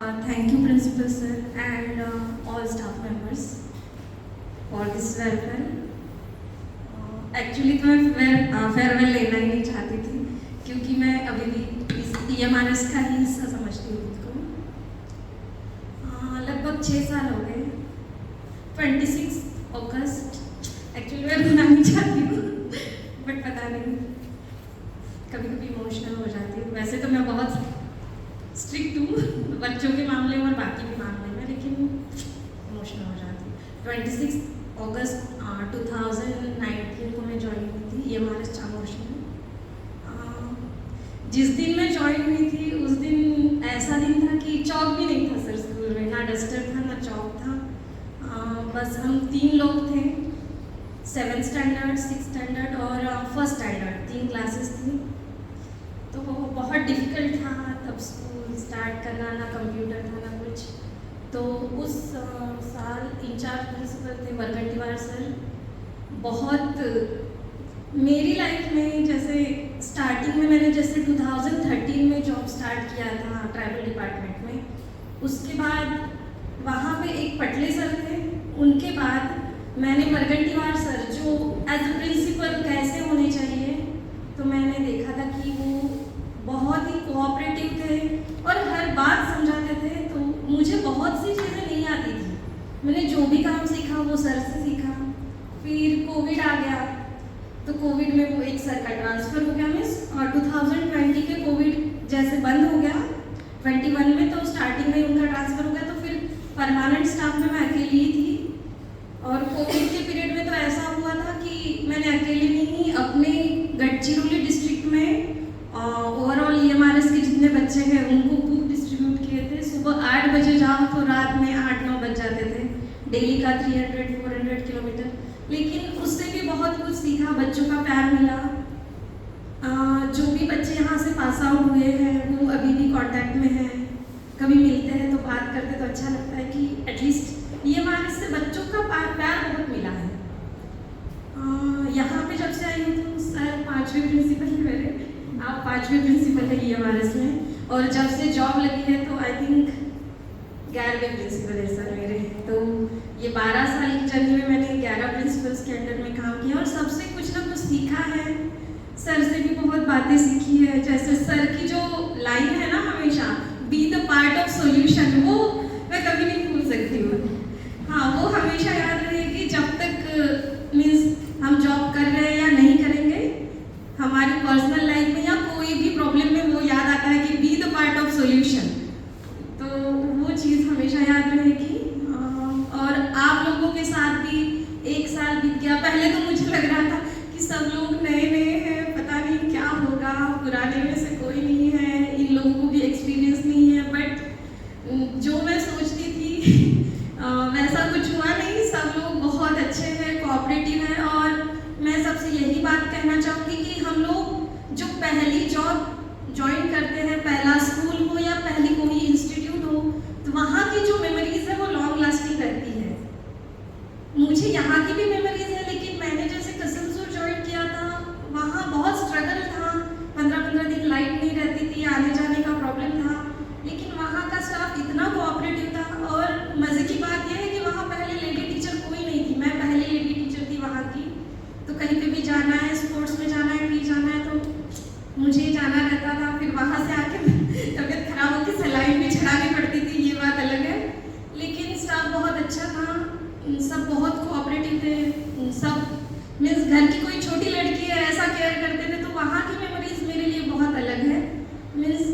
Thank you, Principal Sir, and all staff members for this welfare. Actually तो मैं farewell लेना ही नहीं चाहती थी क्योंकि मैं अभी भी इस EMRS का ही हिस्सा समझती हूँ खुद को। लगभग 6 साल हो गए। 26 अगस्त एक्चुअली मैं रोना नहीं चाहती हूँ बट पता नहीं कभी कभी इमोशनल हो जाती हूँ। वैसे तो मैं बहुत स्ट्रिक्ट हूँ बच्चों के मामले में और बाकी भी मामले में, लेकिन इमोशनल हो जाती हूँ। 26 अगस्त 2019 को मैं ज्वाइन हुई थी EMRS चामोशी में। जिस दिन मैं ज्वाइन हुई थी उस दिन ऐसा दिन था कि चौक भी नहीं था सर स्कूल में, ना डस्टर था ना चौक था। बस हम 3 लोग थे, 7th स्टैंडर्ड, 6th स्टैंडर्ड और 1st स्टैंडर्ड, 3 क्लासेस थी। तो बहुत डिफ़िकल्ट था तब स्कूल स्टार्ट करना, ना कंप्यूटर था ना कुछ। तो उस साल इंचार्ज प्रिंसिपल थे वरकंटीवार सर। बहुत मेरी लाइफ में जैसे स्टार्टिंग में मैंने जैसे 2013 में जॉब स्टार्ट किया था ट्रैवल डिपार्टमेंट में, उसके बाद वहाँ पे एक पटले सर थे, उनके बाद मैंने वरकंटीवार सर जो एज अ प्रिंसिपल कैसे होने चाहिए, तो मैंने देखा था कि वो बहुत ही कोऑपरेटिव थे और हर बात समझाते थे। तो मुझे बहुत सी चीज़ें नहीं आती थी, मैंने जो भी काम सीखा वो सर से सीखा। फिर कोविड आ गया तो कोविड में वो एक सर का ट्रांसफ़र हो गया मिस, और 2020 के कोविड जैसे बंद हो गया 21 में, तो स्टार्टिंग में उनका ट्रांसफ़र हो गया। तो फिर परमानेंट स्टाफ में मैं अकेली ही थी। और कोविड के पीरियड में तो ऐसा हुआ था कि मैंने अकेले नहीं अपने गढ़चिरौली डिस्ट्रिक्ट में ओवरऑल EMRS के जितने बच्चे हैं उनको बुक डिस्ट्रीब्यूट किए थे। सुबह 8 बजे जाओ तो रात में 8-9 बज जाते थे, डेली का 300-400 किलोमीटर। लेकिन उससे भी बहुत कुछ सीखा, बच्चों का प्यार मिला। जो भी बच्चे यहाँ से पास आउट हुए हैं वो अभी भी कांटेक्ट में हैं, कभी मिलते हैं तो बात करते तो अच्छा लगता है कि एटलीस्ट EMRS से बच्चों का प्यार बहुत मिला है। यहाँ पे जब से आई हूँ तो सर 5वें प्रिंसिपल है मेरे, आप 5वें प्रिंसिपल है EMRS में, और जब से जॉब लगी है तो आई थिंक 11वें प्रिंसिपल है सर मेरे। तो ये 12 साल की जर्नी में मैंने 11 प्रिंसिपल्स के अंडर में काम किया और सबसे कुछ ना कुछ सीखा है। सर से भी बहुत बातें सीखी है, जैसे सर की जो लाइन है ना हमेशा, be the part of solution, वो मैं कभी नहीं भूल सकती हूँ। हाँ, वो हमेशा याद रहेगी जब तक मीन्स हम जॉब कर रहे हैं या नहीं करेंगे, हमारी पर्सनल लाइफ में या कोई भी प्रॉब्लम में वो याद आता है कि be the part of solution. तो वो चीज़ हमेशा याद रहेगी। और आप लोगों के साथ भी 1 साल बीत गया। पहले तो मुझे लग रहा था कि सब लोग नए नए हैं, पता नहीं क्या होगा, पुराने में से कोई नहीं है, इन लोगों को भी एक्सपीरियंस नहीं है। बट जो मैं सोचती थी वैसा कुछ हुआ नहीं। सब लोग बहुत अच्छे हैं, कोऑपरेटिव हैं। और मैं सबसे यही बात कहना चाहूँगी कि हम लोग जो पहली जॉब ज्वाइन करते हैं, पहला स्कूल हो या पहली कोई इंस्टीट्यूट हो, तो वहाँ की जो मेमोरीज है वो लॉन्ग लास्टिंग रहती है। मुझे यहाँ की भी मेमोरीज है, लेकिन मैंने जैसे कसमसुर ज्वाइन किया था वहाँ बहुत स्ट्रगल था, 15-15 दिन लाइट नहीं रहती थी, आने जाने का प्रॉब्लम था। लेकिन वहाँ का स्टाफ इतना कोऑपरेटिव था। और मज़े की बात यह है कि वहाँ पहले लेडी टीचर कोई नहीं थी, मैं पहली लेडी टीचर थी वहाँ की। तो कहीं पे भी जाना है, स्पोर्ट्स में जाना है, कहीं जाना है तो मुझे ही जाना रहता था। फिर वहाँ से आके तबीयत खराब होकर सलाइन भी चढ़ानी पड़ती थी, ये बात अलग है। लेकिन स्टाफ बहुत अच्छा था, सब बहुत कोऑपरेटिव थे। सब मीन्स घर की कोई छोटी लड़की है ऐसा केयर करते थे। तो वहाँ की मेमोरीज मेरे लिए बहुत अलग है। मीन्स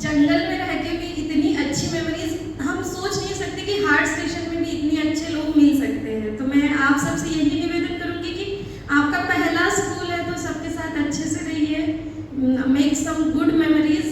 जंगल में रह के भी इतनी अच्छी मेमोरीज हम सोच नहीं सकते कि हार्ट स्टेशन में भी इतने अच्छे लोग मिल सकते हैं। तो मैं आप सबसे यही निवेदन करूँगी कि आपका पहला स्कूल है तो सबके साथ अच्छे से रहिए, मेक सम गुड मेमोरीज